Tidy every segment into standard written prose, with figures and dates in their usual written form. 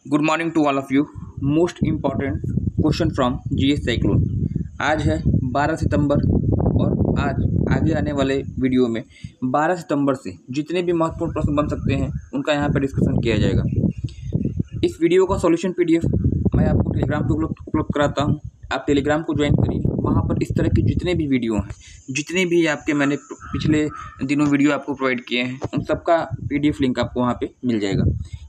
Good morning to all of you. Most important question from GS cyclone. आज है 12 सितंबर और आज आगे आने वाले वीडियो में 12 सितंबर से जितने भी महत्वपूर्ण प्रश्न बन सकते हैं उनका यहाँ पर डिस्कशन किया जाएगा। इस वीडियो का सॉल्यूशन पीडीएफ मैं आपको टेलीग्राम पे उपलब्ध कराता हूँ। आप टेलीग्राम को ज्वाइन करिए, वहाँ पर इस तरह के जितने भी वीडियो हैं, जितने भी आपके मैंने पिछले दिनों वीडियो आपको प्रोवाइड किए हैं, उन सबका पीडीएफ लिंक आपको वहाँ पे मिल जाएगा।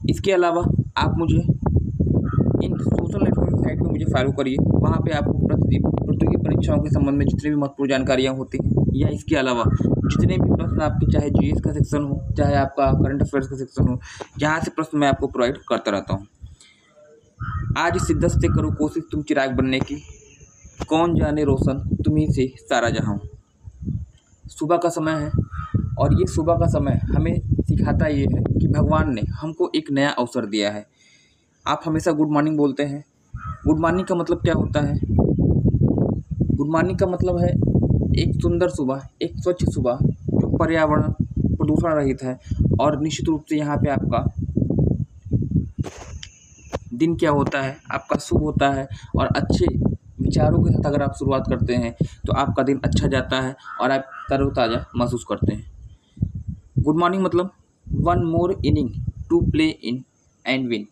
इसके अलावा आप मुझे इन सोशल नेटवर्किंग साइट पे मुझे फॉलो करिए, वहाँ पे आपको प्रतियोगी परीक्षाओं के संबंध में जितनी भी महत्वपूर्ण जानकारियाँ होती हैं या इसके अलावा जितने भी प्रश्न आपके, चाहे जीएस का सेक्शन हो, चाहे आपका करंट अफेयर्स का सेक्शन हो, जहाँ से प्रश्न मैं आपको प्रोवाइड करता रहता हूँ। आज शिद्दत से करो कोशिश तुम चिराग बनने की, कौन जाने रोशन तुम्ही से सारा जहां। सुबह का समय है और ये सुबह का समय हमें सिखाता ये है कि भगवान ने हमको एक नया अवसर दिया है। आप हमेशा गुड मॉर्निंग बोलते हैं। गुड मॉर्निंग का मतलब क्या होता है? गुड मॉर्निंग का मतलब है एक सुंदर सुबह, एक स्वच्छ सुबह जो पर्यावरण प्रदूषण रहित है, और निश्चित रूप से यहाँ पे आपका दिन क्या होता है, आपका शुभ होता है, और अच्छे विचारों के साथ अगर आप शुरुआत करते हैं तो आपका दिन अच्छा जाता है और आप तरोताज़ा महसूस करते हैं। गुड मॉर्निंग मतलब one more inning to play in and win,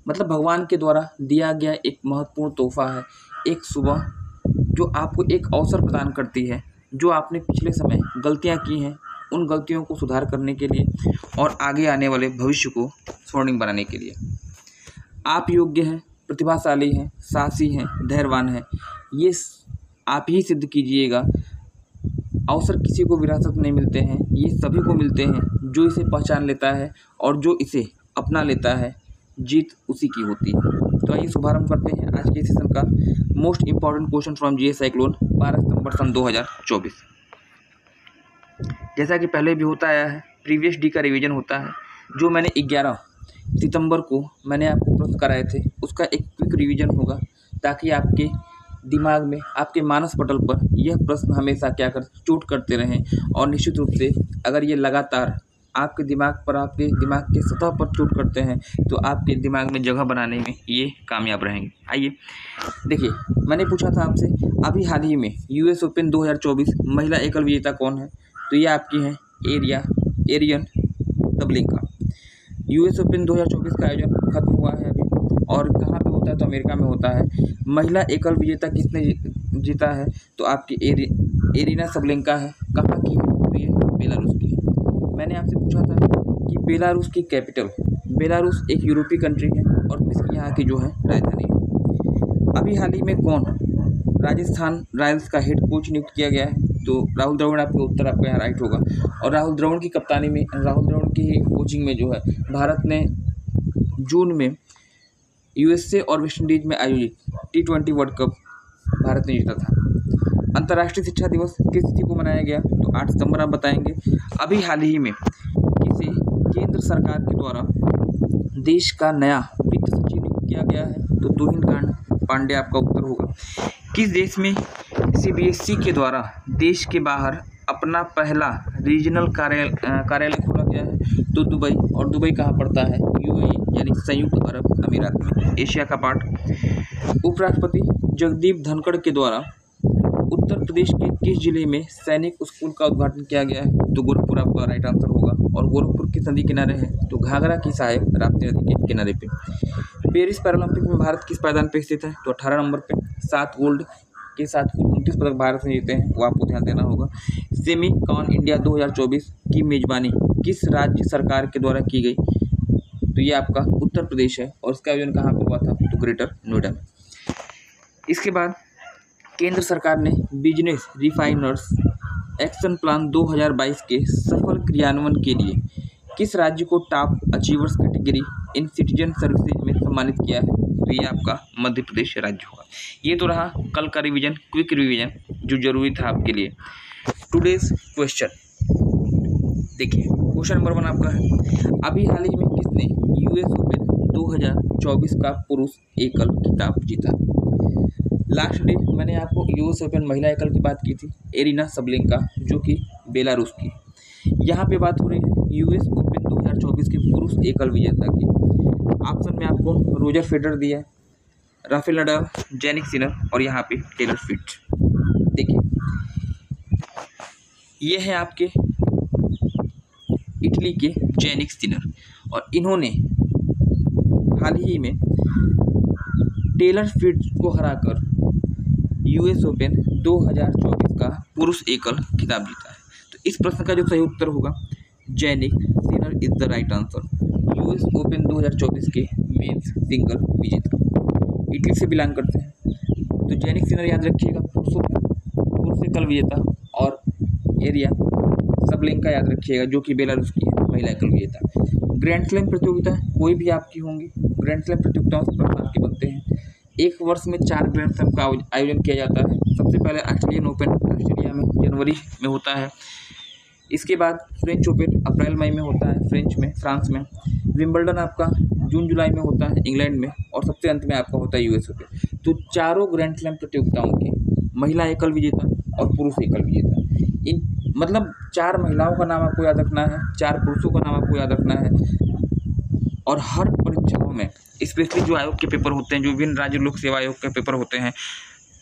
मतलब भगवान के द्वारा दिया गया एक महत्वपूर्ण तोहफा है, एक सुबह जो आपको एक अवसर प्रदान करती है, जो आपने पिछले समय गलतियां की हैं उन गलतियों को सुधार करने के लिए और आगे आने वाले भविष्य को स्वर्णिम बनाने के लिए। आप योग्य हैं, प्रतिभाशाली हैं, साहसी हैं, धैर्यवान हैं, ये आप ही सिद्ध कीजिएगा। अवसर किसी को विरासत नहीं मिलते हैं, ये सभी को मिलते हैं जो इसे पहचान लेता है और जो इसे अपना लेता है, जीत उसी की होती है। तो आइए शुभारंभ करते हैं आज के सेशन का most important question from GS cyclone 12 सितंबर सन 2024। जैसा कि पहले भी होता आया है, प्रीवियस डी का रिवीजन होता है। जो मैंने 11 सितंबर को मैंने आपको प्रश्न कराए थे उसका एक क्विक रिवीजन होगा, ताकि आपके दिमाग में, आपके मानस पटल पर यह प्रश्न हमेशा चोट करते रहें, और निश्चित रूप से अगर ये लगातार आपके दिमाग पर, आपके दिमाग के सतह पर चोट करते हैं तो आपके दिमाग में जगह बनाने में ये कामयाब रहेंगे। आइए देखिए, मैंने पूछा था आपसे अभी हाल ही में यूएस ओपन 2024 महिला एकल विजेता कौन है, तो ये आपकी हैं एरियन सबलेंका। यूएस ओपन 2024 का आयोजन खत्म हुआ है अभी, और कहाँ पे होता है तो अमेरिका में होता है। महिला एकल विजेता किसने जीता है, तो आपकी एरिना सबलेंका है। कहाँ की है, तो ये बेलारूस की है। मैंने आपसे पूछा था कि बेलारूस की कैपिटल, बेलारूस एक यूरोपीय कंट्री है और मिस्र यहाँ की जो है राजधानी है। अभी हाल ही में कौन राजस्थान रॉयल्स का हेड कोच नियुक्त किया गया है, तो राहुल द्रविड़। आपका उत्तर आपका यहाँ राइट होगा। और राहुल द्रविड़ की कप्तानी में, राहुल द्रविड़ की कोचिंग में जो है भारत ने जून में यूएसए और वेस्ट इंडीज में आयोजित T20 वर्ल्ड कप भारत ने जीता था। अंतर्राष्ट्रीय शिक्षा दिवस किस तिथि को मनाया गया, तो 8 सितंबर आप बताएंगे। अभी हाल ही में किसे केंद्र सरकार के द्वारा देश का नया वित्त सचिव नियुक्त किया गया है, तो तुहिन पांडे आपका उत्तर होगा। किस देश में सीबीएसई के द्वारा देश के बाहर अपना पहला रीजनल कार्यालय खोला गया है, तो दुबई। और दुबई कहाँ पड़ता है, यूएई यानी संयुक्त अरब अमीरात में, एशिया का पार्ट। उपराष्ट्रपति जगदीप धनखड़ के द्वारा उत्तर प्रदेश के किस जिले में सैनिक स्कूल का उद्घाटन किया गया है, तो गोरखपुर आपका राइट आंसर होगा। और गोरखपुर किस नदी किनारे है, तो घाघरा की सहायक राप्ती नदी के किनारे पे। पेरिस पैरालंपिक में भारत किस पायदान पे स्थित है, तो 18 नंबर पे। 7 गोल्ड के साथ 29 पदक भारत ने जीते हैं, वो आपको ध्यान देना होगा। सेमी कॉन इंडिया 2024 की मेजबानी किस राज्य सरकार के द्वारा की गई, तो ये आपका उत्तर प्रदेश है, और इसका आयोजन कहाँ पे हुआ था, तो ग्रेटर नोएडा में। इसके बाद केंद्र सरकार ने बिजनेस रिफाइनर्स एक्शन प्लान 2022 के सफल क्रियान्वयन के लिए किस राज्य को टॉप अचीवर्स कैटेगरी इन सिटीजन सर्विसेज में सम्मानित किया है, तो ये आपका मध्य प्रदेश राज्य होगा। ये तो रहा कल का रिवीजन, क्विक रिवीजन जो जरूरी था आपके लिए। टुडेज क्वेश्चन देखिए, क्वेश्चन नंबर 1 आपका है अभी हाल ही में किसने यूएस ओपन 2024 का पुरुष एकल खिताब जीता। लास्ट डे मैंने आपको यूएस ओपन महिला एकल की बात की थी, एरिना सबलेंका, जो कि बेलारूस की। यहाँ पे बात हो रही है यूएस ओपन 2024 के पुरुष एकल विजेता की। ऑप्शन में आपको रोजर फेडरर दिया है, राफेल नडाल, जैनिक सिनर और यहाँ पे टेलर स्विफ्ट। देखिए ये है आपके इटली के जैनिक सिनर और इन्होंने हाल ही में टेलर स्विफ्ट को हराकर यूएस ओपन 2024 का पुरुष एकल खिताब जीता है। तो इस प्रश्न का जो सही उत्तर होगा Jannik Sinner is the right answer. US open 2024 के मेंस सिंगल विजेता, इटली से बिलोंग करते हैं। तो जैनिक सिनर याद रखिएगा पुरुष एकल विजेता, और एरिया सबलेंका याद रखिएगा जो कि बेलारूस की है, महिला एकल विजेता। ग्रैंड स्लैम प्रतियोगिता कोई भी आपकी होंगी, ग्रैंड स्लैम प्रतियोगिताओं से प्रश्न आपके बनते हैं। एक वर्ष में 4 ग्रैंड स्लैम का आयोजन किया जाता है। सबसे पहले ऑस्ट्रेलियन ओपन ऑस्ट्रेलिया में जनवरी में होता है, इसके बाद फ्रेंच ओपन अप्रैल मई में होता है फ्रेंच में फ्रांस में, विंबलडन आपका जून जुलाई में होता है इंग्लैंड में, और सबसे अंत में आपका होता है यूएस ओपन। तो चारों ग्रैंड स्लैम प्रतियोगिताओं के महिला एकल विजेता और पुरुष एकल विजेता, इन मतलब 4 महिलाओं का नाम आपको याद रखना है, 4 पुरुषों का नाम आपको याद रखना है। और हर परीक्षाओं में स्पेशली जो आयोग के पेपर होते हैं, जो विभिन्न राज्य लोक सेवा आयोग के पेपर होते हैं,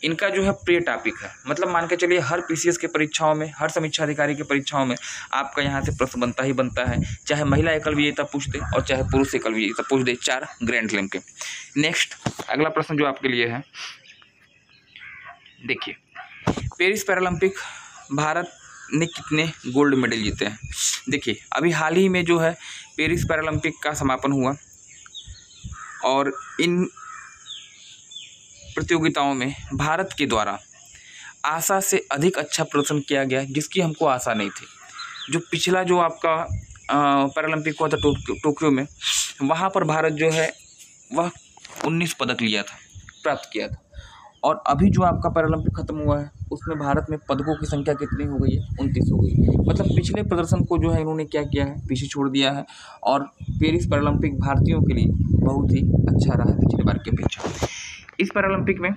इनका जो है प्रिय टॉपिक है। मतलब मान के चलिए हर पीसीएस के परीक्षाओं में, हर समीक्षा अधिकारी की परीक्षाओं में आपका यहाँ से प्रश्न बनता ही बनता है, चाहे महिला एकल विजेता पूछ दे और चाहे पुरुष एकल विजेता पूछ दे, 4 ग्रैंड स्लैम के। नेक्स्ट अगला प्रश्न जो आपके लिए है, देखिए पेरिस पैरालंपिक भारत ने कितने गोल्ड मेडल जीते हैं। देखिए अभी हाल ही में जो है पेरिस पैरालंपिक का समापन हुआ और इन प्रतियोगिताओं में भारत के द्वारा आशा से अधिक अच्छा प्रदर्शन किया गया, जिसकी हमको आशा नहीं थी। जो पिछला जो आपका पैरालंपिक हुआ था टोक्यो में, वहाँ पर भारत जो है वह 19 पदक लिया था, प्राप्त किया था। और अभी जो आपका पैरालंपिक खत्म हुआ है उसमें भारत में पदकों की संख्या कितनी हो गई है, 29 हो गई। मतलब पिछले प्रदर्शन को जो है इन्होंने क्या किया है, पीछे छोड़ दिया है। और पेरिस पैरालंपिक भारतीयों के लिए बहुत ही अच्छा रहा है पिछले बार की अपेक्षा। इस पैरालंपिक में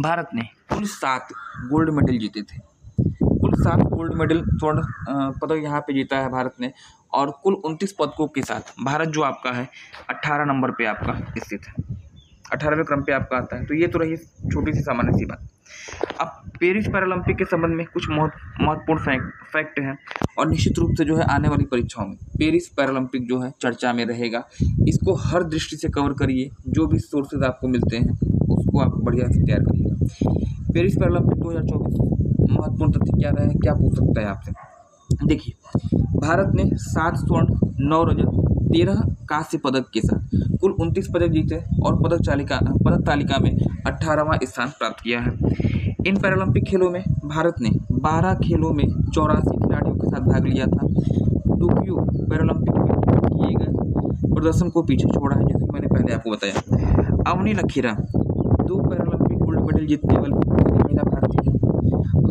भारत ने कुल 7 गोल्ड मेडल जीते थे, कुल 7 गोल्ड मेडल स्वर्ण पदक यहाँ पे जीता है भारत ने, और कुल 29 पदकों के साथ भारत जो आपका है 18 नंबर पे आपका स्थित है, 18वें क्रम पे आपका आता है। तो ये तो रही छोटी सी सामान्य सी बात। अब पेरिस पैरालंपिक के संबंध में कुछ महत्वपूर्ण फैक्ट हैं, और निश्चित रूप से जो है आने वाली परीक्षाओं में पेरिस पैरालंपिक जो है चर्चा में रहेगा। इसको हर दृष्टि से कवर करिए, जो भी सोर्सेज आपको मिलते हैं उसको आप बढ़िया से तैयार करिएगा। पेरिस पैरालंपिक 2024 महत्वपूर्ण तथ्य क्या रहे हैं, क्या पूछ सकता है आपसे। देखिए भारत ने 7 स्वर्ण, 9 रजत, 13 कांस्य पदक के साथ कुल 29 पदक जीते और पदक तालिका में 18वां स्थान प्राप्त किया है। इन पैरालंपिक खेलों में भारत ने 12 खेलों में 84 खिलाड़ियों के साथ भाग लिया था। टोक्यो पैरालंपिक में किए गए प्रदर्शन को पीछे छोड़ा है, जैसे कि मैंने पहले आपको बताया। Avani Lakhira 2 Paralympic gold medal जीतने वाली महिला भारतीय है।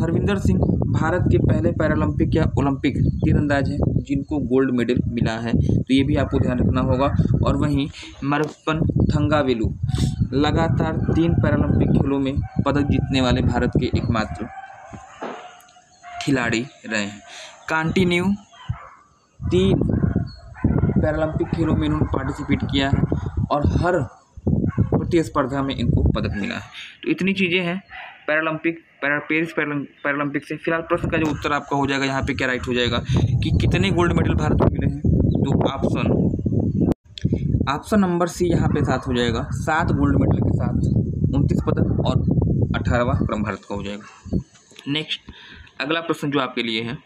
हरविंदर सिंह भारत के पहले पैरालंपिक या ओलंपिक तीरंदाज हैं जिनको गोल्ड मेडल मिला है, तो ये भी आपको ध्यान रखना होगा। और वहीं मरप्पन थंगावेलु लगातार 3 पैरालंपिक खेलों में पदक जीतने वाले भारत के एकमात्र खिलाड़ी रहे हैं। कंटिन्यू 3 पैरालंपिक खेलों में इन्होंने पार्टिसिपेट किया है और हर प्रतिस्पर्धा में इनको पदक मिला है। तो इतनी चीज़ें हैं पेरिस पैरालंपिक से। फिलहाल प्रश्न का जो उत्तर आपका हो जाएगा यहाँ पे क्या राइट हो जाएगा कि कितने गोल्ड मेडल भारत को मिले हैं, तो ऑप्शन नंबर सी यहाँ पे 7 हो जाएगा। 7 गोल्ड मेडल के साथ 29 पदक और 18वां क्रम भारत का हो जाएगा। नेक्स्ट अगला प्रश्न जो आपके लिए है,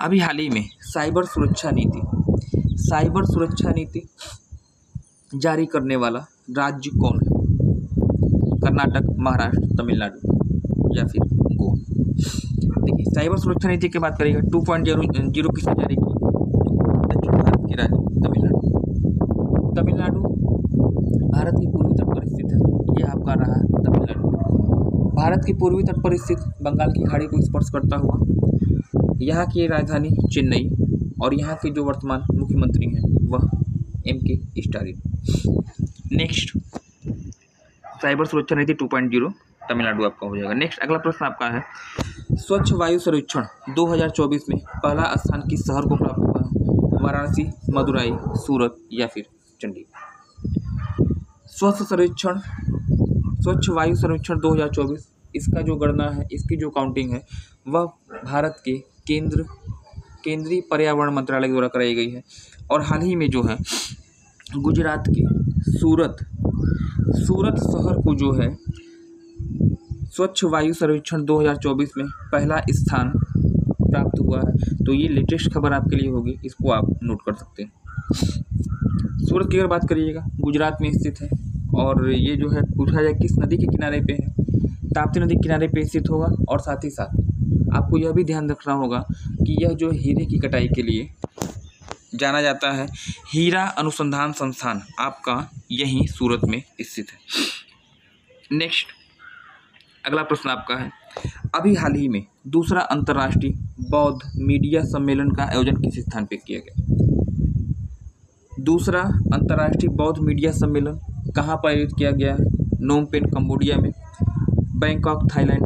अभी हाल ही में साइबर सुरक्षा नीति जारी करने वाला राज्य कौन है? कर्नाटक, महाराष्ट्र, तमिलनाडु या फिर गोवा। देखिए साइबर सुरक्षा नीति की बात करेंगे 2.0 किसने जारी की? दक्षिण भारत के राज्य तमिलनाडु भारत की पूर्वी तट पर स्थित है। ये आपका रहा तमिलनाडु। भारत की पूर्वी तट पर स्थित बंगाल की खाड़ी को स्पर्श करता हुआ यहाँ की राजधानी चेन्नई, और यहाँ के जो वर्तमान मुख्यमंत्री हैं वह M.K. स्टालिन। नेक्स्ट साइबर सुरक्षा नीति 2.0 तमिलनाडु आपका हो जाएगा। नेक्स्ट अगला प्रश्न आपका है, स्वच्छ वायु सर्वेक्षण 2024 में पहला स्थान किस शहर को प्राप्त हुआ? वाराणसी, मदुराई, सूरत या फिर चंडीगढ़। स्वच्छ वायु सर्वेक्षण 2024, इसका जो गणना है, इसकी जो काउंटिंग है वह भारत के केंद्रीय पर्यावरण मंत्रालय द्वारा कराई गई है। और हाल ही में जो है गुजरात के सूरत शहर को जो है स्वच्छ वायु सर्वेक्षण 2024 में पहला स्थान प्राप्त हुआ है। तो ये लेटेस्ट खबर आपके लिए होगी, इसको आप नोट कर सकते हैं। सूरत की अगर बात करिएगा, गुजरात में स्थित है और ये जो है पूछा जाए किस नदी के किनारे पे है, ताप्ती नदी के किनारे पे स्थित होगा। और साथ ही साथ आपको यह भी ध्यान रखना होगा कि यह जो हीरे की कटाई के लिए जाना जाता है, हीरा अनुसंधान संस्थान आपका यहीं सूरत में स्थित है। नेक्स्ट अगला प्रश्न आपका है, अभी हाल ही में दूसरा अंतर्राष्ट्रीय बौद्ध मीडिया सम्मेलन का आयोजन किस स्थान पर किया गया? दूसरा अंतर्राष्ट्रीय बौद्ध मीडिया सम्मेलन कहाँ पर आयोजित किया गया है? नोम पेन कंबोडिया में, बैंकॉक थाईलैंड,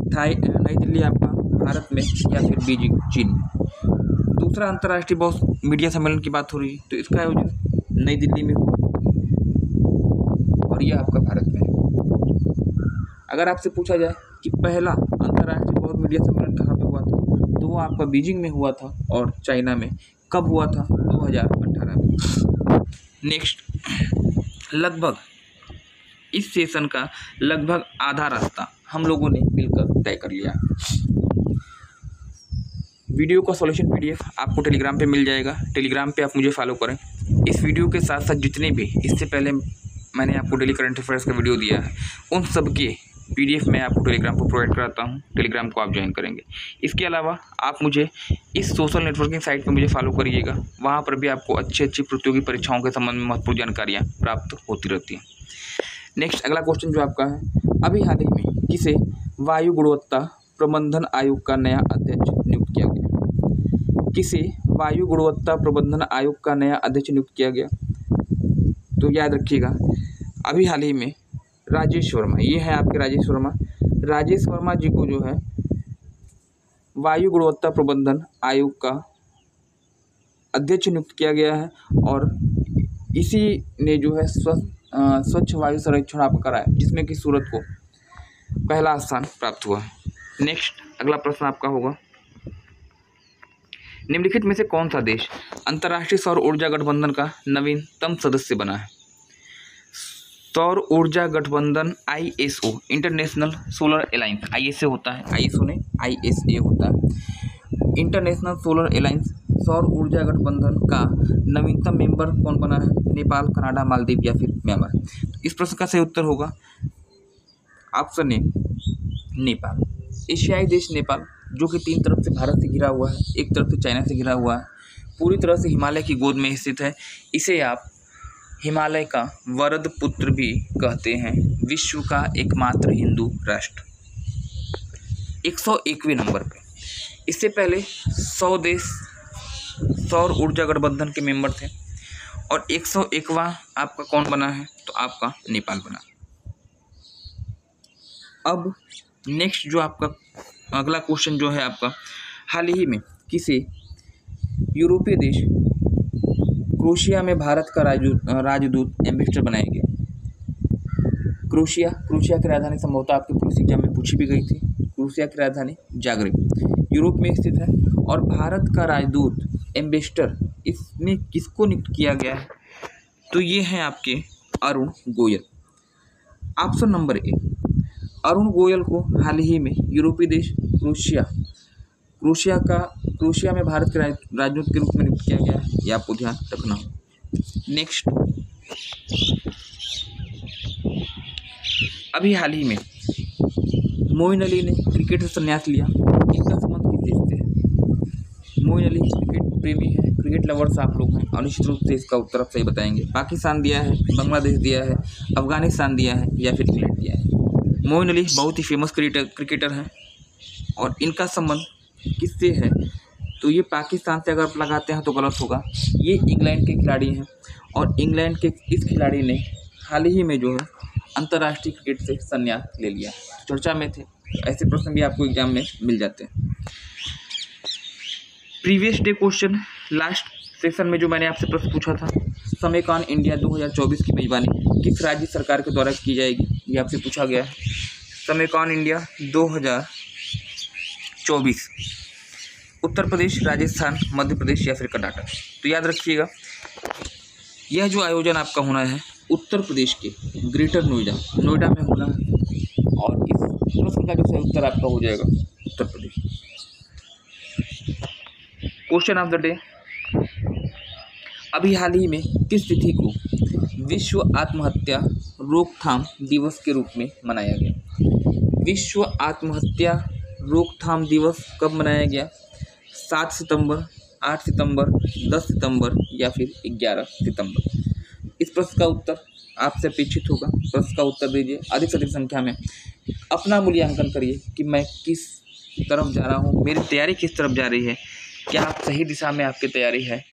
नई दिल्ली आपका भारत में या फिर बीजिंग चीन में। दूसरा अंतर्राष्ट्रीय बौद्ध मीडिया सम्मेलन की बात हो रही है तो इसका आयोजन नई दिल्ली में हुआ और यह आपका भारत में है। अगर आपसे पूछा जाए कि पहला अंतर्राष्ट्रीय बौद्ध मीडिया सम्मेलन कहाँ पे हुआ था तो वो आपका बीजिंग में हुआ था और चाइना में कब हुआ था? 2018 में। नेक्स्ट, लगभग इस सेशन का लगभग आधा रास्ता हम लोगों ने मिलकर तय कर लिया। वीडियो का सॉल्यूशन PDF आपको टेलीग्राम पे मिल जाएगा। टेलीग्राम पे आप मुझे फॉलो करें। इस वीडियो के साथ साथ जितने भी इससे पहले मैंने आपको डेली करंट अफेयर्स का वीडियो दिया है उन सब के PDF मैं आपको टेलीग्राम पर प्रोवाइड कराता हूँ। टेलीग्राम को आप ज्वाइन करेंगे। इसके अलावा आप मुझे इस सोशल नेटवर्किंग साइट पर मुझे फॉलो करिएगा। वहाँ पर भी आपको अच्छी प्रतियोगी परीक्षाओं के संबंध में महत्वपूर्ण जानकारियाँ प्राप्त होती रहती हैं। नेक्स्ट अगला क्वेश्चन जो आपका है, अभी हाल ही में किसे वायु गुणवत्ता प्रबंधन आयोग का नया अध्यक्ष नियुक्त किया गया? किसे वायु गुणवत्ता प्रबंधन आयोग का नया अध्यक्ष नियुक्त किया गया? तो याद रखिएगा, अभी हाल ही में राजेश वर्मा, ये है आपके राजेश वर्मा जी को जो है वायु गुणवत्ता प्रबंधन आयोग का अध्यक्ष नियुक्त किया गया है और इसी ने जो है स्वच्छ वायु सर्वेक्षण आपका कराया जिसमें कि सूरत को पहला स्थान प्राप्त हुआ। नेक्स्ट अगला प्रश्न आपका होगा, निम्नलिखित में से कौन सा देश अंतर्राष्ट्रीय सौर ऊर्जा गठबंधन का नवीनतम सदस्य बना है? सौर ऊर्जा गठबंधन ISO international solar alliance, ISA होता है, ISO ने ISA होता है, इंटरनेशनल सोलर अलायंस सौर ऊर्जा गठबंधन का नवीनतम मेंबर कौन बना है? नेपाल, कनाडा, मालदीव या फिर म्यांमार। तो इस प्रश्न का सही उत्तर होगा ऑप्शन ए, नेपाल। एशियाई देश नेपाल जो कि 3 तरफ से भारत से घिरा हुआ है, एक तरफ से चाइना से घिरा हुआ है, पूरी तरह से हिमालय की गोद में स्थित है। इसे आप हिमालय का वरद पुत्र भी कहते हैं। विश्व का एकमात्र हिंदू राष्ट्र, 101वें नंबर पे। इससे पहले 100 देश सौर ऊर्जा गठबंधन के मेंबर थे और 101वां आपका कौन बना है? तो आपका नेपाल बना। अब नेक्स्ट जो आपका अगला क्वेश्चन जो है आपका, हाल ही में किसे यूरोपीय देश क्रोएशिया में भारत का राजदूत एम्बेसडर बनाया गया? क्रोएशिया की राजधानी संभवतः आपके पुलिस एग्जाम में पूछी भी गई थी। क्रोएशिया की राजधानी जाग्रेब यूरोप में स्थित है और भारत का राजदूत एम्बेसडर इसमें किसको नियुक्त किया गया है? तो ये हैं आपके Arun Goyal. Option number A, Arun Goyal को हाल ही में यूरोपीय देश क्रोएशिया में भारत के राजदूत के रूप में नियुक्त किया गया है, ये आपको ध्यान रखना हो। नेक्स्ट, अभी हाल ही में मोइन अली ने क्रिकेट से संन्यास लिया, इनका संबंध किस देश से है? मोइन अली क्रिकेट प्रेमी है, क्रिकेट लवर्स आप लोग हैं और निश्चित रूप से इसका उत्तर आप सही बताएंगे। पाकिस्तान दिया है, बांग्लादेश दिया है, अफगानिस्तान दिया है या फिर इंग्लैंड दिया है। मोइन अली बहुत ही फेमस क्रिकेटर हैं और इनका संबंध किससे है? तो ये पाकिस्तान से अगर आप लगाते हैं तो गलत होगा। ये इंग्लैंड के खिलाड़ी हैं और इंग्लैंड के इस खिलाड़ी ने हाल ही में जो है अंतर्राष्ट्रीय क्रिकेट से संन्यास ले लिया। चर्चा में थे, ऐसे प्रश्न भी आपको एग्जाम में मिल जाते हैं। Previous day question last section में जो मैंने आपसे प्रश्न पूछा था, समेकान इंडिया 2024 की मेजबानी किस राज्य सरकार के द्वारा की जाएगी, ये आपसे पूछा गया है। समेकान इंडिया 2024 उत्तर प्रदेश, राजस्थान, मध्य प्रदेश या फिर कर्नाटक। तो याद रखिएगा, यह जो आयोजन आपका होना है उत्तर प्रदेश के ग्रेटर नोएडा में होना है, और इस प्रश्न का जो सही उत्तर आपका हो जाएगा Uttar Pradesh. Question of the day, अभी हाल ही में किस तिथि को विश्व आत्महत्या रोकथाम दिवस के रूप में मनाया गया? विश्व आत्महत्या रोकथाम दिवस कब मनाया गया? 7 सितंबर, 8 सितंबर, 10 सितंबर या फिर 11 सितंबर। इस प्रश्न का उत्तर आपसे अपेक्षित होगा। प्रश्न का उत्तर दीजिए, अधिक से अधिक संख्या में अपना मूल्यांकन करिए कि मैं किस तरफ जा रहा हूँ, मेरी तैयारी किस तरफ जा रही है, क्या आप सही दिशा में आपकी तैयारी है।